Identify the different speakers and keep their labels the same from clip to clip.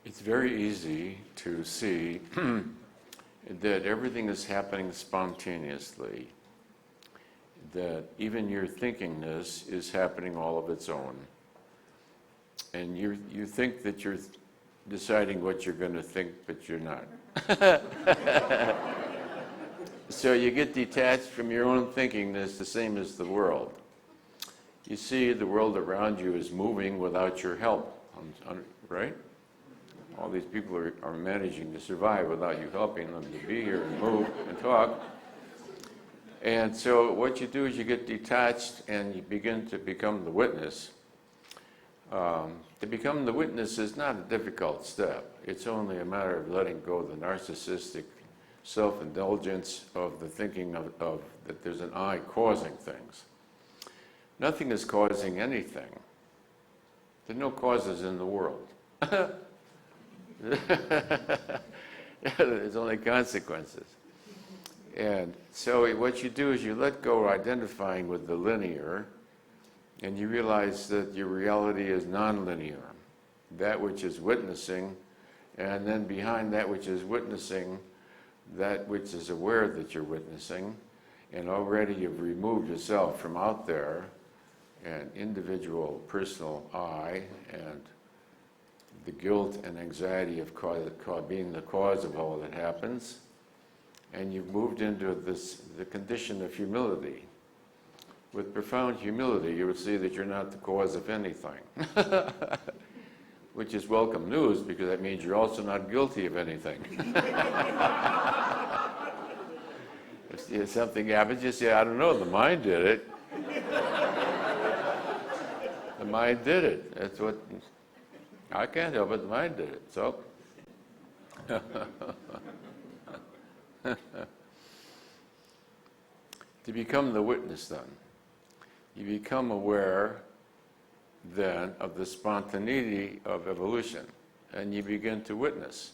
Speaker 1: It's very easy to see that everything is happening spontaneously, that even your thinkingness is happening all of its own. And you think that you're deciding what you're going to think, but you're not. So you get detached from your own thinkingness, the same as the world. You see the world around you is moving without your help, right? All these people are managing to survive without you helping them to be here and move and talk. And so what you do is you get detached and you begin to become the witness. To become the witness is not a difficult step. It's only a matter of letting go of the narcissistic self-indulgence of the thinking of that there's an I causing things. Nothing is causing anything. There are no causes in the world. There's only consequences. And so what you do is you let go of identifying with the linear, and you realize that your reality is nonlinear. That which is witnessing, and then behind that which is witnessing, that which is aware that you're witnessing, and already you've removed yourself from out there, an individual personal I, and the guilt and anxiety of being the cause of all that happens, and you've moved into the condition of humility. With profound humility, you will see that you're not the cause of anything, which is welcome news, because that means you're also not guilty of anything. If something happens, you say, I don't know, the mind did it. The mind did it. That's what, I can't help it, the mind did it, so. To become the witness then, you become aware then of the spontaneity of evolution, and you begin to witness.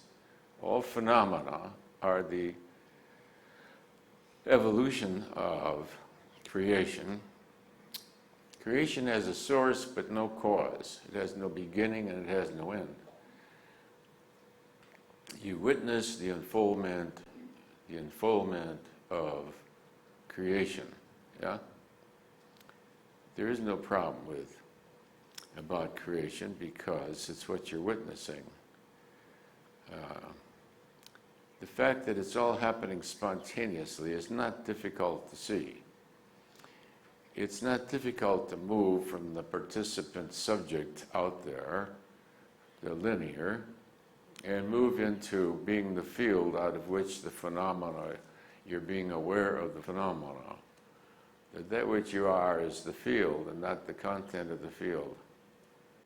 Speaker 1: All phenomena are the evolution of creation. Creation has a source but no cause. It has no beginning and it has no end. You witness the unfoldment of creation. Yeah? There is no problem about creation because it's what you're witnessing. The fact that it's all happening spontaneously is not difficult to see. It's not difficult to move from the participant subject out there, the linear, and move into being the field out of which the phenomena, you're being aware of the phenomena. That which you are is the field and not the content of the field.